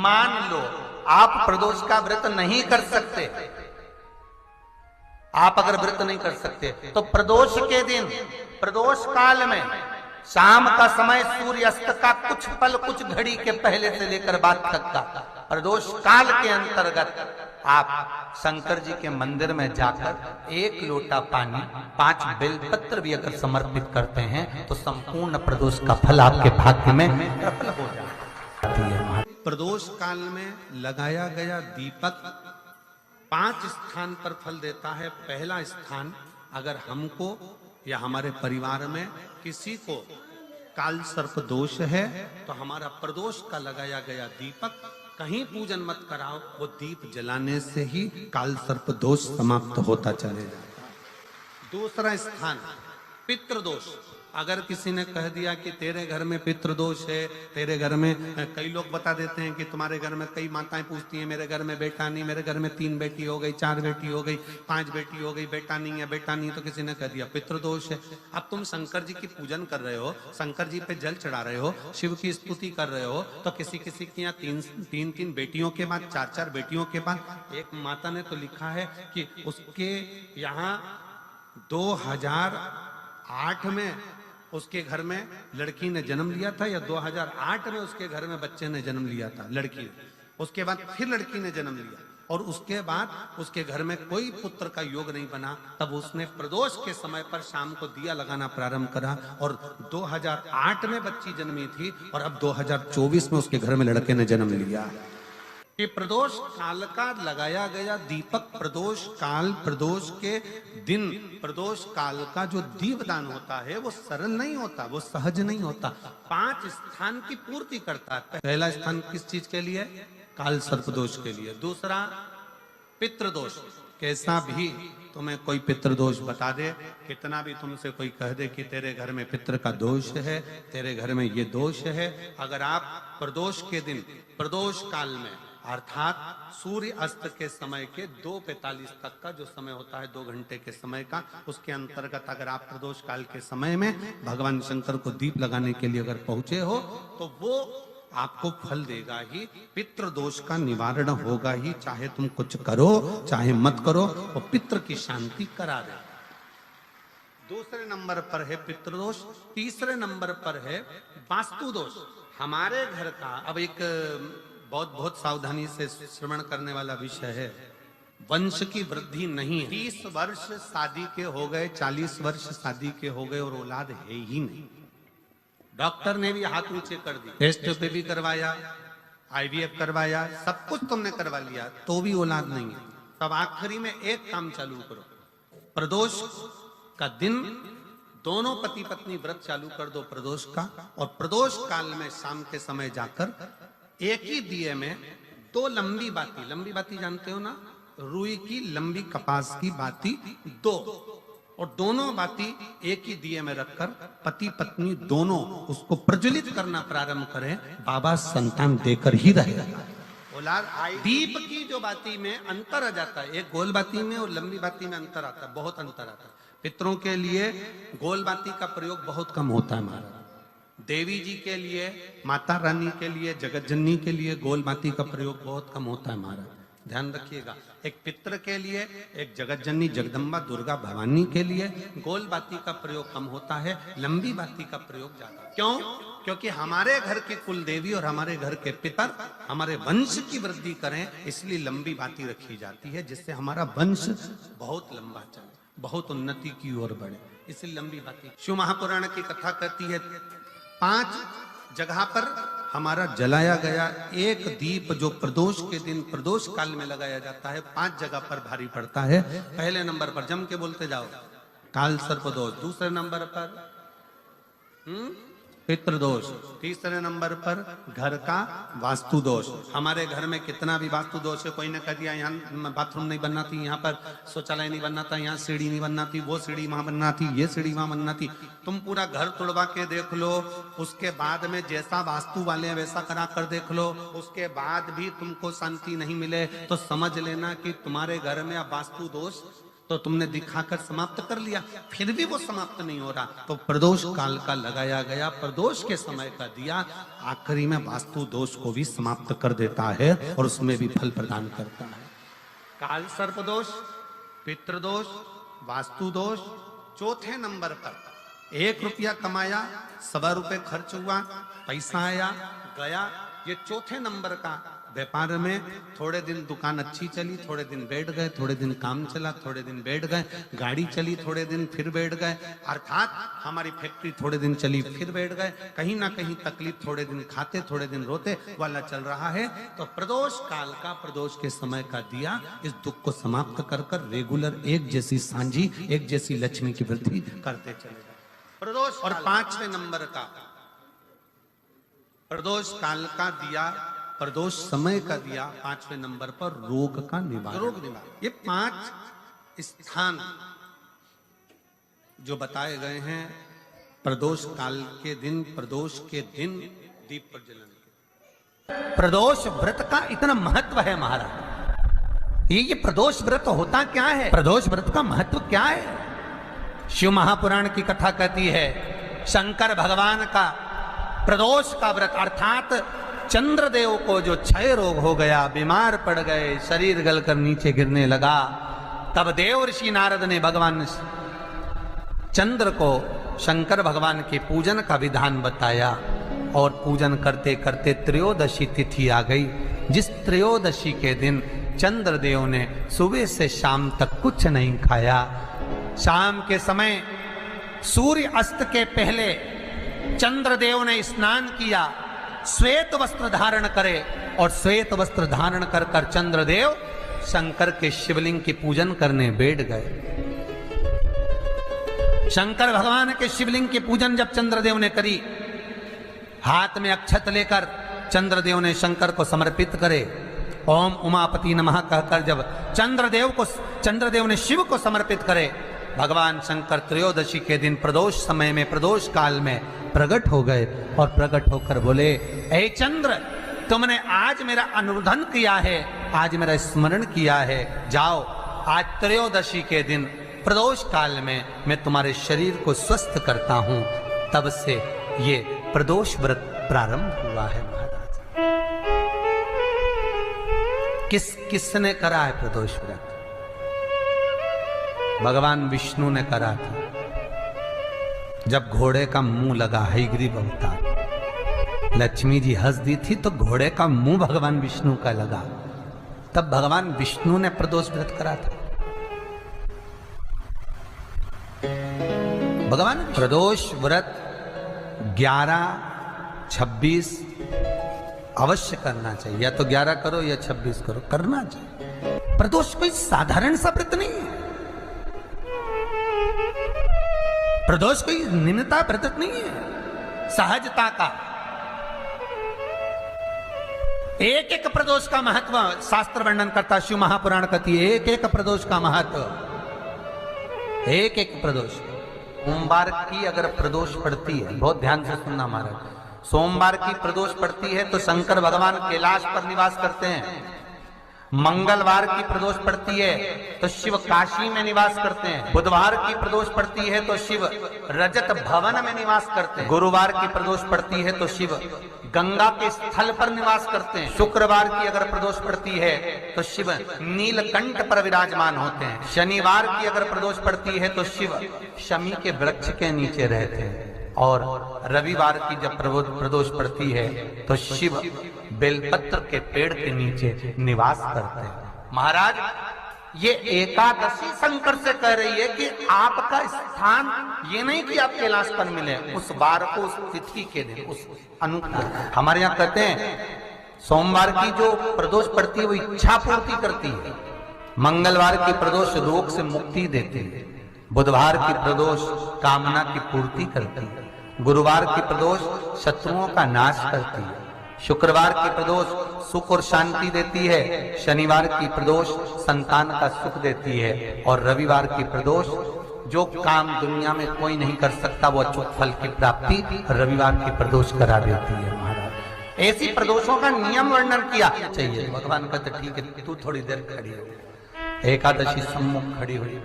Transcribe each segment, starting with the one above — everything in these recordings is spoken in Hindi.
मान लो आप प्रदोष का व्रत नहीं कर सकते, आप अगर व्रत नहीं कर सकते तो प्रदोष के दिन, प्रदोष काल में शाम का समय सूर्य अस्त का कुछ पल, कुछ घड़ी के पहले से लेकर बाद तक का प्रदोष काल के अंतर्गत आप शंकर जी के मंदिर में जाकर 1 लोटा पानी 5 बेलपत्र भी अगर समर्पित करते हैं तो संपूर्ण प्रदोष का फल आपके भाग्य में प्रबल हो जाता है। प्रदोष काल में लगाया गया दीपक 5 स्थान पर फल देता है। पहला स्थान, अगर हमको या हमारे परिवार में किसी को काल सर्प दोष है तो हमारा प्रदोष का लगाया गया दीपक कहीं पूजन मत कराओ, वो दीप जलाने से ही काल सर्प दोष समाप्त होता चले जाता है। दूसरा स्थान, पितृदोष। अगर किसी ने कह दिया कि तेरे घर में पितृदोष है, तेरे घर में, कई लोग बता देते हैं कि तुम्हारे घर में, कई माताएं पूछती हैं मेरे घर में बेटा नहीं, मेरे घर में 3 बेटी हो गई, 4 बेटी हो गई, 5 बेटी हो गई, बेटा नहीं है, बेटा नहीं, तो किसी ने कह दिया पितृदोष है। अब तुम शंकर जी की पूजन कर रहे हो, शंकर जी पे जल चढ़ा रहे हो, शिव की स्तुति कर रहे हो, तो किसी किसी की यहाँ 3 बेटियों के बाद, 4 बेटियों के बाद, एक माता ने तो लिखा है कि उसके यहाँ 2008 में उसके घर में लड़की ने जन्म लिया था, या 2008 में उसके घर में बच्चे ने जन्म लिया था, लड़की ने, उसके बाद फिर लड़की ने जन्म लिया और उसके बाद उसके घर में कोई पुत्र का योग नहीं बना। तब उसने प्रदोष के समय पर शाम को दिया लगाना प्रारंभ करा और 2008 में बच्ची जन्मी थी और अब 2024 में उसके घर में लड़के ने जन्म लिया। कि प्रदोष काल का लगाया गया दीपक, प्रदोष काल, प्रदोष के दिन, प्रदोष काल का जो दीपदान होता है वो सरल नहीं होता, वो सहज नहीं होता, 5 स्थान की पूर्ति करता है। पहला स्थान किस चीज के लिए? काल सर्प दोष के लिए। दूसरा पितृदोष। कैसा भी तुम्हें कोई पितृदोष बता दे, कितना भी तुमसे कोई कह दे कि तेरे घर में पितृ का दोष है, तेरे घर में ये दोष है, अगर आप प्रदोष के दिन, प्रदोष काल में, अर्थात सूर्य अस्त के समय के 2:45 तक का जो समय होता है, 2 घंटे के समय का, उसके अंतर्गत अगर आप प्रदोष काल के समय में भगवान शंकर को दीप लगाने के लिए अगर पहुंचे हो तो वो आपको फल देगा ही, पितृदोष का निवारण होगा ही, चाहे तुम कुछ करो चाहे मत करो, वो पितृ की शांति करा दे। दूसरे नंबर पर है पितृदोष। तीसरे नंबर पर है वास्तु दोष। हमारे घर का, अब एक बहुत सावधानी से श्रवण करने वाला विषय है, वंश की वृद्धि नहीं है। 30 वर्ष शादी के हो गए, 40 वर्ष शादी के हो गए और औलाद है ही नहीं। डॉक्टर ने भी हाथ नीचे कर दी, टेस्ट पे भी करवाया, IVF करवाया, सब कुछ तुमने करवा लिया, तो भी औलाद नहीं है। तब आखिरी में एक काम चालू करो, प्रदोष का दिन दोनों पति पत्नी व्रत चालू कर दो प्रदोष का, और प्रदोष काल में शाम के समय जाकर एक ही दिए में 2 लंबी बाती जानते हो ना, रुई की लंबी कपास की बाती 2, और दोनों बाती एक ही दिए में रखकर पति पत्नी दोनों उसको प्रज्वलित करना प्रारंभ करें, बाबा संतान देकर ही रहेगा। औलाद दीप की जो बाती में अंतर आ जाता है, एक गोल बाती में और लंबी बाती में अंतर आता है, बहुत अंतर आता है। पितरों के लिए गोल बाती का प्रयोग बहुत कम होता है महाराज, देवी जी के लिए, माता रानी के लिए, जगत जननी के लिए गोल बाती का प्रयोग बहुत कम होता है महाराज, ध्यान रखिएगा। एक पितृ के लिए, एक जगत जननी जगदम्बा दुर्गा भवानी के लिए गोल बाती का प्रयोग कम होता है, लंबी बाती का प्रयोग ज्यादा। क्यों? क्योंकि हमारे घर की कुल देवी और हमारे घर के पितर हमारे वंश की वृद्धि करें, इसलिए लंबी बाती रखी जाती है, जिससे हमारा वंश बहुत लंबा चले, बहुत उन्नति की ओर बढ़े, इसलिए लंबी बाती। शिव महापुराण की कथा कहती है 5 जगह पर हमारा जलाया गया एक दीप जो प्रदोष के दिन, प्रदोष काल में लगाया जाता है, 5 जगह पर भारी पड़ता है। पहले नंबर पर, जम के बोलते जाओ, काल सर्प दोष। दूसरे नंबर पर पितृदोष। तीसरे नंबर पर घर का वास्तु दोष। हमारे घर में कितना भी वास्तु दोष है, कोई ने कह दिया यहाँ बाथरूम नहीं बनना थी, यहाँ पर शौचालय नहीं बनना था, यहाँ सीढ़ी नहीं बनना थी, वो सीढ़ी वहां बनना थी, ये सीढ़ी वहां बनना थी। तुम पूरा घर तोड़वा के देख लो, उसके बाद में जैसा वास्तु वाले हैं वैसा करा कर देख लो, उसके बाद भी तुमको शांति नहीं मिले तो समझ लेना कि तुम्हारे घर में अब वास्तु दोष तो तुमने दिखाकर समाप्त कर लिया, फिर भी वो समाप्त नहीं हो रहा, तो प्रदोष काल का लगाया गया प्रदोष के समय का दिया आखिरी में वास्तु दोष को भी समाप्त कर देता है और उसमें भी फल प्रदान करता है। काल सर्प दोष, पितृदोष, वास्तु दोष, चौथे नंबर पर 1 रुपया कमाया, 1.25 रुपये खर्च हुआ, पैसा आया गया, ये चौथे नंबर का। व्यापार में थोड़े दिन दुकान अच्छी चली, थोड़े दिन बैठ गए, थोड़े दिन काम चला, थोड़े दिन बैठ गए, गाड़ी चली थोड़े दिन फिर बैठ गए, अर्थात हमारी फैक्ट्री थोड़े दिन चली फिर बैठ गए, कहीं ना कहीं तकलीफ, थोड़े दिन खाते थोड़े दिन रोते वाला चल रहा है। तो प्रदोष काल का, प्रदोष के समय का दिया इस दुख को समाप्त कर कर रेगुलर एक जैसी सांझी, एक जैसी लक्ष्मी की वृद्धि करते चले जाए प्रदोष। और 5वें नंबर का प्रदोष काल का दिया, प्रदोष समय का दिया 5वें नंबर पर रोग का निवारण। रोग निवारण, ये 5 स्थान जो बताए गए हैं प्रदोष काल के दिन, प्रदोष के दिन दीप प्रज्वलन। प्रदोष व्रत का इतना महत्व है महाराज। ये प्रदोष व्रत होता क्या है, प्रदोष व्रत का महत्व क्या है? शिव महापुराण की कथा कहती है शंकर भगवान का प्रदोष का व्रत, अर्थात चंद्रदेव को जो क्षय रोग हो गया, बीमार पड़ गए, शरीर गलकर नीचे गिरने लगा, तब देव ऋषि नारद ने भगवान चंद्र को शंकर भगवान के पूजन का विधान बताया और पूजन करते करते त्रयोदशी तिथि आ गई, जिस त्रयोदशी के दिन चंद्रदेव ने सुबह से शाम तक कुछ नहीं खाया। शाम के समय सूर्य अस्त के पहले चंद्रदेव ने स्नान किया, श्वेत वस्त्र धारण करे और श्वेत वस्त्र धारण कर कर चंद्रदेव शंकर के शिवलिंग की पूजन करने बैठ गए। शंकर भगवान के शिवलिंग की पूजन जब चंद्रदेव ने करी, हाथ में अक्षत लेकर चंद्रदेव ने शंकर को समर्पित करे, ओम उमापति नमः कहकर जब चंद्रदेव ने शिव को समर्पित करे, भगवान शंकर त्रयोदशी के दिन प्रदोष समय में, प्रदोष काल में प्रकट हो गए और प्रकट होकर बोले, ऐ चंद्र, तुमने आज मेरा अनुरोधन किया है, आज मेरा स्मरण किया है, जाओ आज त्रयोदशी के दिन प्रदोष काल में मैं तुम्हारे शरीर को स्वस्थ करता हूं। तब से ये प्रदोष व्रत प्रारंभ हुआ है महाराज। किसने करा है प्रदोष व्रत? भगवान विष्णु ने करा था। जब घोड़े का मुंह लगा, हयग्रीव अवतार, लक्ष्मी जी हंस दी थी तो घोड़े का मुंह भगवान विष्णु का लगा, तब भगवान विष्णु ने प्रदोष व्रत करा था। भगवान प्रदोष व्रत 11, 26 अवश्य करना चाहिए, या तो 11 करो या 26 करो, करना चाहिए। प्रदोष कोई साधारण सा व्रत नहीं है, प्रदोष कोई निम्नता व्रत नहीं है, सहजता का। एक एक प्रदोष का महत्व शास्त्र वर्णन करता, शिव महापुराण कहती है एक एक प्रदोष का महत्व, एक एक प्रदोष। सोमवार की अगर प्रदोष पड़ती है, बहुत ध्यान से सुनना महाराज, सोमवार की प्रदोष पड़ती है तो शंकर भगवान कैलाश पर निवास करते हैं। मंगलवार की प्रदोष पड़ती है तो शिव काशी में निवास करते हैं। बुधवार की प्रदोष पड़ती है तो शिव रजत भवन में निवास करते हैं। गुरुवार की प्रदोष पड़ती है तो शिव गंगा के स्थल पर निवास करते हैं। शुक्रवार की अगर प्रदोष पड़ती है तो शिव नीलकंठ पर विराजमान होते हैं। शनिवार की अगर प्रदोष पड़ती है तो शिव शमी के वृक्ष के नीचे रहते हैं। और रविवार की जब प्रदोष पड़ती है तो शिव बेलपत्र के पेड़ के नीचे निवास करते हैं। महाराज, ये एकादशी शंकर से कह रही है कि आपका स्थान ये नहीं कि आप कैलाश पर मिले, उस बार को, उस तिथि के दिन, उस अनुकूल। हमारे यहाँ कहते हैं सोमवार की जो प्रदोष पड़ती है वो इच्छा पूर्ति करती है, मंगलवार की प्रदोष रोग से मुक्ति देती है, बुधवार की प्रदोष कामना की पूर्ति करती है, गुरुवार की प्रदोष शत्रुओं का नाश करती है, शुक्रवार की प्रदोष सुख और शांति देती है, शनिवार की प्रदोष संतान का सुख देती है, और रविवार की प्रदोष जो काम दुनिया में कोई नहीं कर सकता वो अचूक फल की प्राप्ति रविवार की प्रदोष करा देती है। महाराज, ऐसी प्रदोषों का नियम वर्णन किया चाहिए। भगवान कहते ठीक है, तू थोड़ी देर खड़ी हो। एकादशी सम्मुख खड़ी हुई।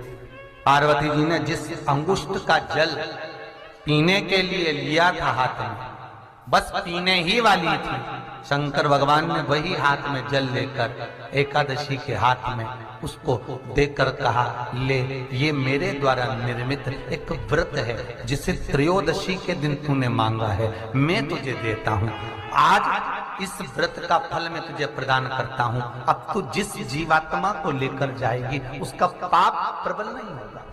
पार्वती जी ने जिस अंगुष्ठ का जल पीने के लिए लिया था हाथ में, बस पीने ही वाली थी, शंकर भगवान ने वही हाथ में जल लेकर एकादशी के हाथ में उसको देकर कहा, ले, ये मेरे द्वारा निर्मित एक व्रत है जिसे त्रयोदशी के दिन तूने मांगा है, मैं तुझे देता हूँ। आज इस व्रत का फल मैं तुझे प्रदान करता हूँ। अब तू जिस जीवात्मा को लेकर जाएगी उसका पाप प्रबल नहीं होगा।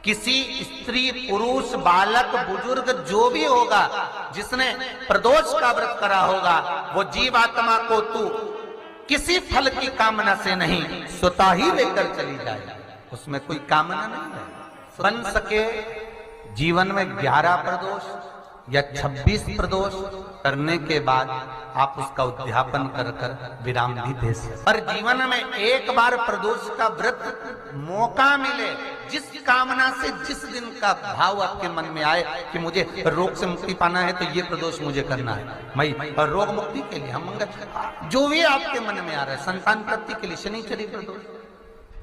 किसी स्त्री, पुरुष, बालक, बुजुर्ग जो भी होगा जिसने प्रदोष का व्रत करा होगा, वो जीवात्मा को तू किसी फल की कामना से नहीं, स्वतः ही लेकर चली जाए। उसमें कोई कामना नहीं है। बन सके जीवन में 11 प्रदोष या 26 प्रदोष करने के बाद आप उसका उद्यापन कर कर विराम भी दे सकते। पर जीवन में एक बार प्रदोष का व्रत मौका मिले, जिस कामना से, जिस दिन का भाव आपके मन में आए कि मुझे रोग से मुक्ति पाना है तो ये प्रदोष मुझे करना है, मैं रोग मुक्ति के लिए, हम मंगल, जो भी आपके मन में आ रहा है, संतान प्राप्ति के लिए शनिचरी प्रदोष,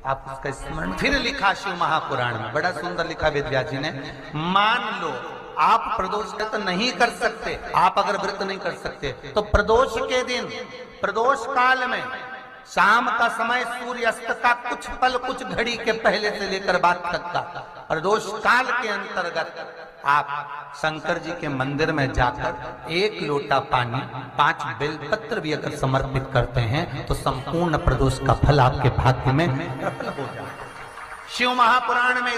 आप उसका स्मरण। फिर लिखा शिव महापुराण में, बड़ा सुंदर लिखा वेद व्यास जी ने, मान लो आप प्रदोष व्रत नहीं कर सकते, आप अगर व्रत नहीं कर सकते तो प्रदोष के दिन, प्रदोष काल में शाम का समय, सूर्यास्त का कुछ पल, कुछ घड़ी के पहले से लेकर बाद तक का प्रदोष काल के अंतर्गत आप शंकर जी के मंदिर में जाकर 1 लोटा पानी, 5 बेलपत्र भी अगर समर्पित करते हैं तो संपूर्ण प्रदोष का फल आपके भाग्य में प्रबल हो जाए। शिव महापुराण में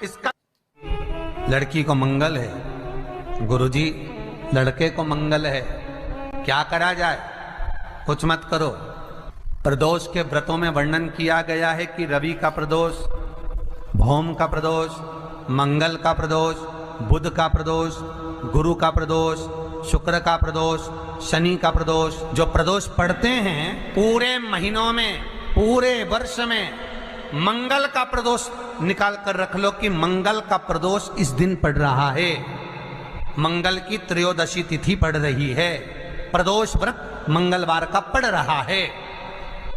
इसका लड़की को मंगल है, गुरुजी लड़के को मंगल है, क्या करा जाए? कुछ मत करो। प्रदोष के व्रतों में वर्णन किया गया है कि रवि का प्रदोष, भौम का प्रदोष, मंगल का प्रदोष, बुध का प्रदोष, गुरु का प्रदोष, शुक्र का प्रदोष, शनि का प्रदोष। जो प्रदोष पढ़ते हैं पूरे महीनों में, पूरे वर्ष में, मंगल का प्रदोष निकाल कर रख लो कि मंगल का प्रदोष इस दिन पड़ रहा है, मंगल की त्रयोदशी तिथि पड़ रही है, प्रदोष व्रत मंगलवार का पड़ रहा है।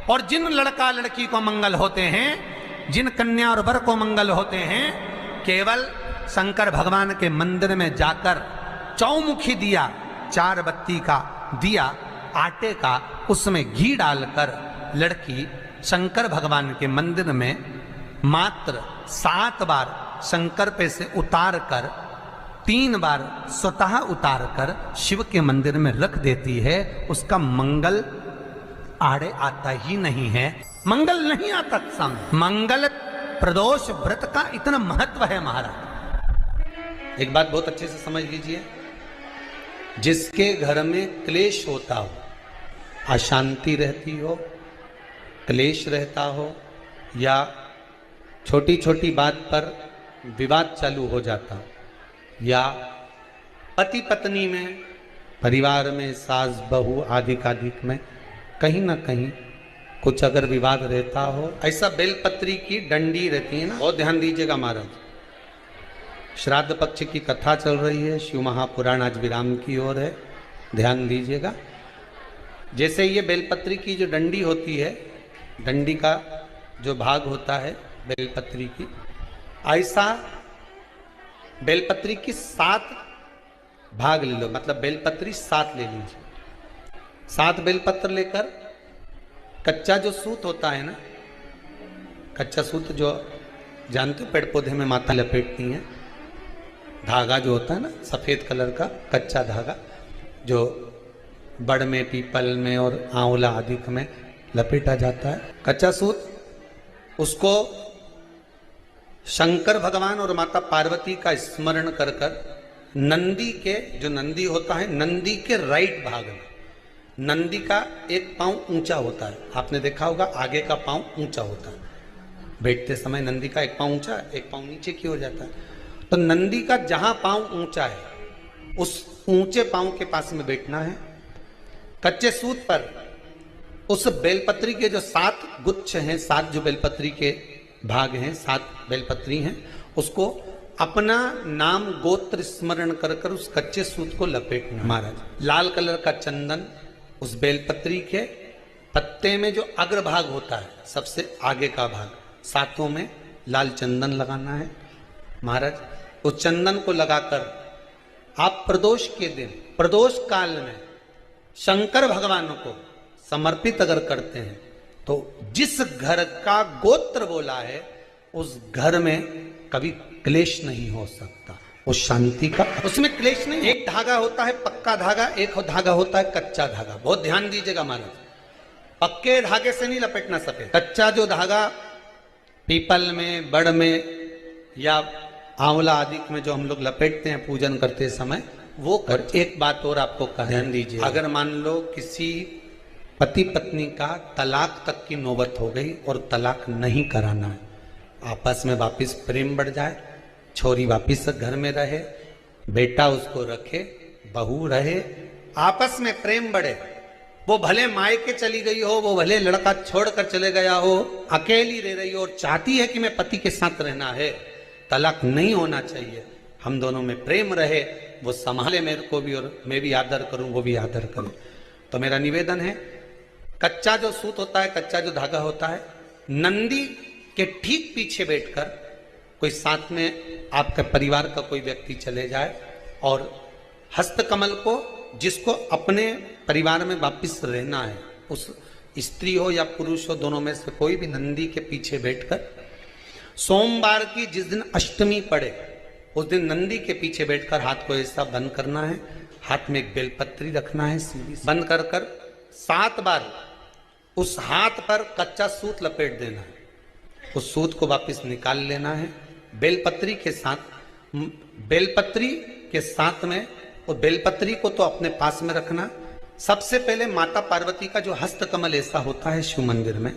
और जिन लड़का लड़की को मंगल होते हैं, जिन कन्या और वर को मंगल होते हैं, केवल शंकर भगवान के मंदिर में जाकर चौमुखी दिया, 4 बत्ती का दिया आटे का, उसमें घी डालकर लड़की शंकर भगवान के मंदिर में मात्र 7 बार शंकर पे से उतार कर, 3 बार स्वतः उतार कर शिव के मंदिर में रख देती है। उसका मंगल आड़े आता ही नहीं है, मंगल नहीं आता सामने। मंगल प्रदोष व्रत का इतना महत्व है महाराज। एक बात बहुत अच्छे से समझ लीजिए, जिसके घर में क्लेश होता हो, अशांति रहती हो, क्लेश रहता हो, या छोटी छोटी बात पर विवाद चालू हो जाता हो, या पति पत्नी में, परिवार में, सास बहू आदि कादिक में कहीं ना कहीं कुछ अगर विवाद रहता हो, ऐसा बेलपत्री की डंडी रहती है ना, बहुत ध्यान दीजिएगा महाराज। श्राद्ध पक्ष की कथा चल रही है, शिव महापुराण आज विराम की ओर है, ध्यान दीजिएगा। जैसे ये बेलपत्री की जो डंडी होती है, डंडी का जो भाग होता है बेलपत्री की, ऐसा बेलपत्री की 7 भाग ले लो, मतलब बेलपत्री 7 ले लीजिए। 7 बेलपत्र लेकर कच्चा जो सूत होता है ना, कच्चा सूत जो जानते हो पेड़ पौधे में माता लपेटती हैं, धागा जो होता है ना सफेद कलर का कच्चा धागा, जो बड़ में, पीपल में और आंवला आदि में लपेटा जाता है, कच्चा सूत, उसको शंकर भगवान और माता पार्वती का स्मरण कर कर नंदी के, जो नंदी होता है, नंदी के राइट भाग में, नंदी का एक पांव ऊंचा होता है, आपने देखा होगा आगे का पांव ऊंचा होता है, बैठते समय नंदी का एक पांव ऊंचा, एक पांव नीचे की हो जाता है। तो नंदी का जहां पांव ऊंचा है उस ऊंचे पांव के पास में बैठना है। कच्चे सूत पर उस बेलपत्री के जो 7 गुच्छ हैं, 7 जो बेलपत्री के भाग हैं, 7 बेलपत्री हैं, उसको अपना नाम गोत्र स्मरण कर कर उस कच्चे सूत को लपेटना। महाराज लाल कलर का चंदन उस बेलपत्री के पत्ते में जो अग्रभाग होता है, सबसे आगे का भाग, सातों में लाल चंदन लगाना है। महाराज उस चंदन को लगाकर आप प्रदोष के दिन, प्रदोष काल में शंकर भगवान को समर्पित अगर करते हैं तो जिस घर का गोत्र बोला है उस घर में कभी क्लेश नहीं हो सकता, उस शांति का उसमें क्लेश नहीं। एक धागा होता है पक्का धागा, एक धागा होता है कच्चा धागा। बहुत ध्यान दीजिएगा महाराज, पक्के धागे से नहीं लपेटना सके। कच्चा जो धागा पीपल में, बड़ में या आंवला आदि में जो हम लोग लपेटते हैं पूजन करते समय, वो कर। एक बात और आपको ध्यान दीजिए, अगर मान लो किसी पति पत्नी का तलाक तक की नौबत हो गई और तलाक नहीं कराना है, आपस में वापिस प्रेम बढ़ जाए, छोरी वापिस घर में रहे, बेटा उसको रखे, बहू रहे, आपस में प्रेम बढ़े, वो भले मायके चली गई हो, वो भले लड़का छोड़कर चले गया हो, अकेली रह रही हो और चाहती है कि मैं पति के साथ रहना है, तलाक नहीं होना चाहिए, हम दोनों में प्रेम रहे, वो संभाले मेरे को भी और मैं भी आदर करूं, वो भी आदर करे। तो मेरा निवेदन है, कच्चा जो सूत होता है, कच्चा जो धागा होता है, नंदी के ठीक पीछे बैठकर कोई साथ में आपके परिवार का कोई व्यक्ति चले जाए और हस्तकमल को, जिसको अपने परिवार में वापिस रहना है, उस स्त्री हो या पुरुष हो, दोनों में से कोई भी नंदी के पीछे बैठकर सोमवार की जिस दिन अष्टमी पड़े उस दिन नंदी के पीछे बैठकर हाथ को ऐसा बंद करना है, हाथ में एक बेलपत्री रखना है, बंद कर 7 बार उस हाथ पर कच्चा सूत लपेट देना है, उस सूत को वापस निकाल लेना है, बेलपत्री के साथ में, और बेलपत्री को तो अपने पास में रखना। सबसे पहले माता पार्वती का जो हस्तकमल ऐसा होता है शिव मंदिर में,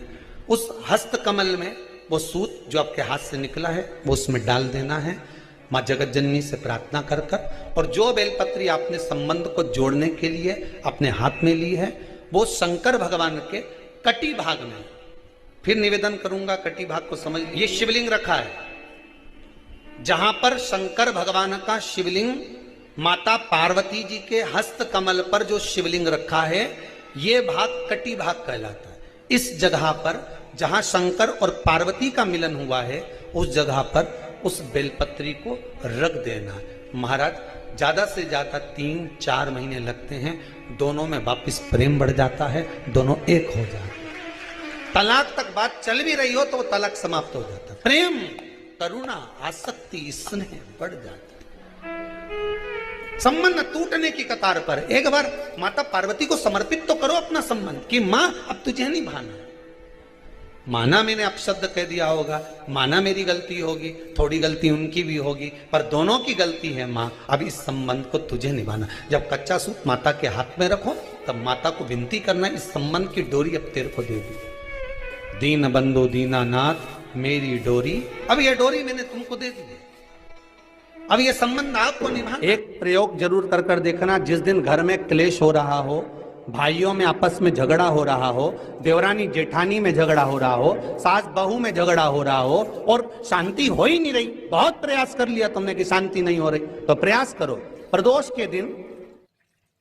उस हस्तकमल में वो सूत जो आपके हाथ से निकला है वो उसमें डाल देना है, माँ जगत जननी से प्रार्थना कर कर, और जो बेलपत्री आपने संबंध को जोड़ने के लिए अपने हाथ में ली है वो शंकर भगवान के कटी भाग में, फिर निवेदन करूंगा कटी भाग को समझ, ये शिवलिंग रखा है, जहां पर शंकर भगवान का शिवलिंग, माता पार्वती जी के हस्त कमल पर जो शिवलिंग रखा है, ये भाग कटी भाग कहलाता है। इस जगह पर जहां शंकर और पार्वती का मिलन हुआ है, उस जगह पर उस बेलपत्री को रख देना है। महाराज ज्यादा से ज्यादा 3-4 महीने लगते हैं, दोनों में वापिस प्रेम बढ़ जाता है, दोनों एक हो जाते हैं। तलाक तक बात चल भी रही हो तो तलाक समाप्त हो जाता है, प्रेम, करुणा, आसक्ति, स्नेह बढ़ जाता है, संबंध टूटने की कतार पर। एक बार माता पार्वती को समर्पित तो करो अपना संबंध कि मां अब तुझे नहीं भाना, माना मैंने अपशब्द कह दिया होगा, माना मेरी गलती होगी, थोड़ी गलती उनकी भी होगी, पर दोनों की गलती है मां, अब इस संबंध को तुझे निभाना। जब कच्चा सूत माता के हाथ में रखो तब माता को विनती करना, इस संबंध की डोरी अब तेरे को दे दी, दीन बंधु दीनानाथ मेरी डोरी, अब ये डोरी मैंने तुमको दे दी, अब ये संबंध आपको निभाना। एक प्रयोग जरूर कर कर देखना, जिस दिन घर में क्लेश हो रहा हो, भाइयों में आपस में झगड़ा हो रहा हो, देवरानी जेठानी में झगड़ा हो रहा हो, सास बहू में झगड़ा हो रहा हो और शांति हो ही नहीं रही, बहुत प्रयास कर लिया तुमने कि शांति नहीं हो रही, तो प्रयास करो, प्रदोष के दिन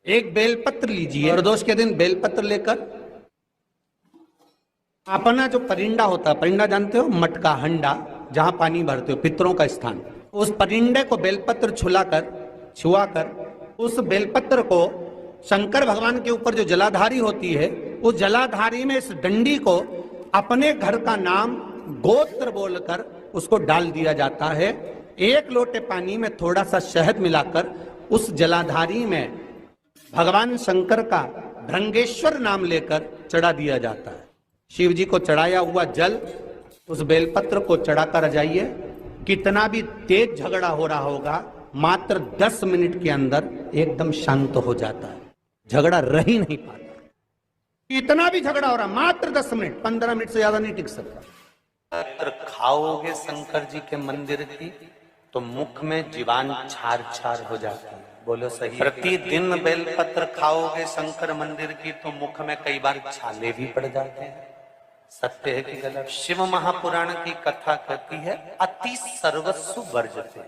एक बेलपत्र लीजिए, प्रदोष के दिन बेलपत्र लेकर अपना जो परिंडा होता है, परिंडा जानते हो, मटका, हंडा, जहां पानी भरते हो, पितरों का स्थान, उस परिंडे को बेलपत्र छुआकर उस बेलपत्र को शंकर भगवान के ऊपर जो जलाधारी होती है, उस जलाधारी में इस डंडी को अपने घर का नाम गोत्र बोलकर उसको डाल दिया जाता है। 1 लोटे पानी में थोड़ा सा शहद मिलाकर उस जलाधारी में भगवान शंकर का भृंगेश्वर नाम लेकर चढ़ा दिया जाता है। शिव जी को चढ़ाया हुआ जल उस बेलपत्र को चढ़ाकर आ जाइए, कितना भी तेज झगड़ा हो रहा होगा, मात्र 10 मिनट के अंदर एकदम शांत हो जाता है, झगड़ा रह ही नहीं पाता। इतना भी झगड़ा हो रहा, मात्र 10 मिनट, 15 मिनट से ज्यादा नहीं टिक सकता। अगर खाओगे शंकर जी के मंदिर की तो मुख में जीवान छार छार हो जाती है, बोलो सही। प्रतिदिन बेलपत्र खाओगे शंकर मंदिर की तो मुख में कई बार छाले भी पड़ जाते हैं, सत्य है कि गलत? शिव महापुराण की कथा कहती है अति सर्वस्व वर्जते।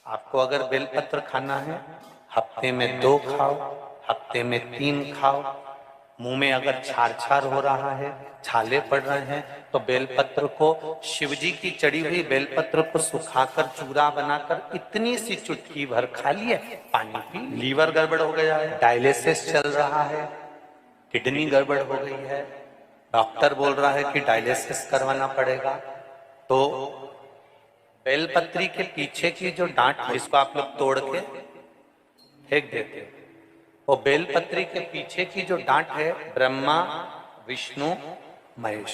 आपको अगर बेलपत्र खाना है, हफ्ते में 2 खाओ, हफ्ते में 3 खाओ, मुंह में अगर छार छार हो रहा है, छाले पड़ रहे हैं, तो बेलपत्र को, शिव जी की चढ़ी हुई बेलपत्र को सुखाकर चूरा बनाकर इतनी सी चुटकी भर खा लिए, पानी पी। लीवर गड़बड़ हो गया है, डायलिसिस चल रहा है, किडनी गड़बड़ हो गई है, डॉक्टर बोल रहा है कि डायलिसिस करवाना पड़ेगा, तो बेलपत्री के पीछे की जो डांट है, इसको आप लोग तोड़ के फेंक देते हो। वो बेलपत्री के पीछे की जो डांट है, ब्रह्मा विष्णु महेश,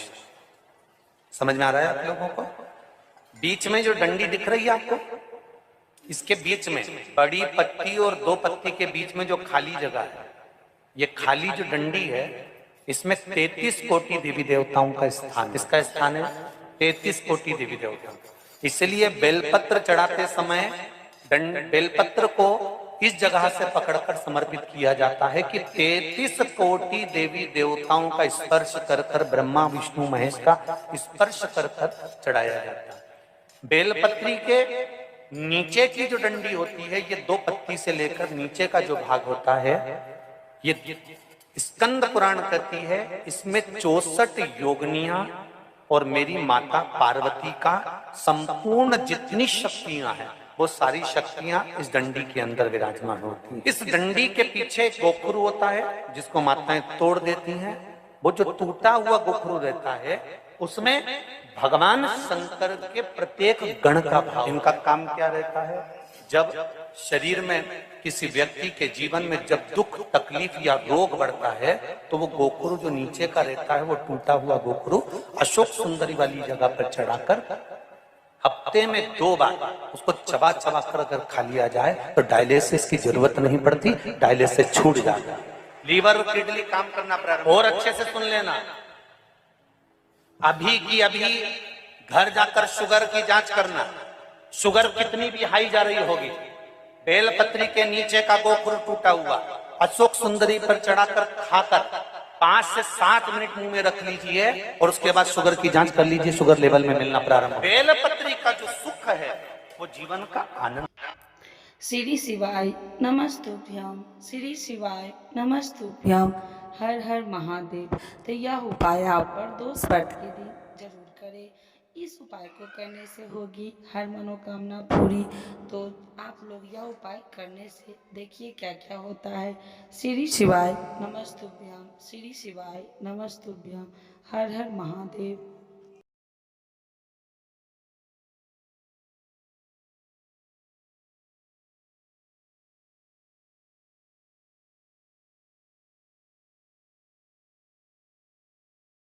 समझ में आ रहा है आप लोगों को? बीच में जो डंडी दिख रही है आपको, इसके बीच में बड़ी पत्ती और दो पत्ती के बीच में जो खाली जगह है, ये खाली जो डंडी है, इसमें 33 कोटि देवी देवताओं का स्थान, इसका स्थान है 33 कोटि देवी देवता। इसलिए बेलपत्र चढ़ाते समय बेलपत्र को इस जगह से पकड़कर समर्पित किया जाता है कि 33 कोटि देवी देवताओं का स्पर्श कर कर, ब्रह्मा विष्णु महेश का स्पर्श कर कर चढ़ाया जाता है। बेलपत्री के नीचे की जो डंडी होती है, ये दो पत्ती से लेकर नीचे का जो भाग होता है, ये स्कंद पुराण कहती है, इसमें 64 योगनियां और मेरी माता पार्वती का संपूर्ण जितनी शक्तियां हैं, वो सारी शक्तियां इस डंडी के अंदर विराजमान होती हैं। इस डंडी के पीछे एक गोखरू होता है, जिसको माताएं तोड़ देती हैं। वो जो टूटा हुआ गोखरू रहता है, उसमें भगवान शंकर के प्रत्येक गण का भाव। इनका काम क्या रहता है? जब शरीर में किसी व्यक्ति के जीवन में जब दुख तकलीफ या रोग बढ़ता है, तो वो गोखरू जो नीचे का रहता है, वो टूटा हुआ गोखरू अशोक सुंदरी वाली जगह पर चढ़ाकर हफ्ते में 2 बार उसको चबा चबा कर अगर खा लिया जाए, तो डायलिसिस की जरूरत नहीं पड़ती, डायलिसिस छूट जाता है, लीवर और किडनी काम करना प्रारंभ। और अच्छे से सुन लेना, अभी की अभी घर जाकर शुगर की जांच करना, शुगर कितनी भी हाई जा रही होगी, बेलपत्री के नीचे का गोखरू टूटा हुआ अशोक सुंदरी पर चढ़ाकर खाकर 5 से 7 मिनट मुंह में रख लीजिए और उसके बाद शुगर की जांच कर लीजिए, शुगर लेवल में मिलना प्रारंभ। बेलपत्री का जो सुख है, वो जीवन का आनंद। श्री शिवाय नमस्तुभ्यम, श्री शिवाय नमस्तुभ्यम, हर हर महादेव। तो यह उपाय आप प्रदोष व्रत के दिन जरूर करें। इस उपाय को करने से होगी हर मनोकामना पूरी। तो आप लोग यह उपाय करने से देखिए क्या क्या होता है। श्री शिवाय नमस्तुभ्यम, श्री शिवाय नमस्तुभ्यम, हर हर महादेव।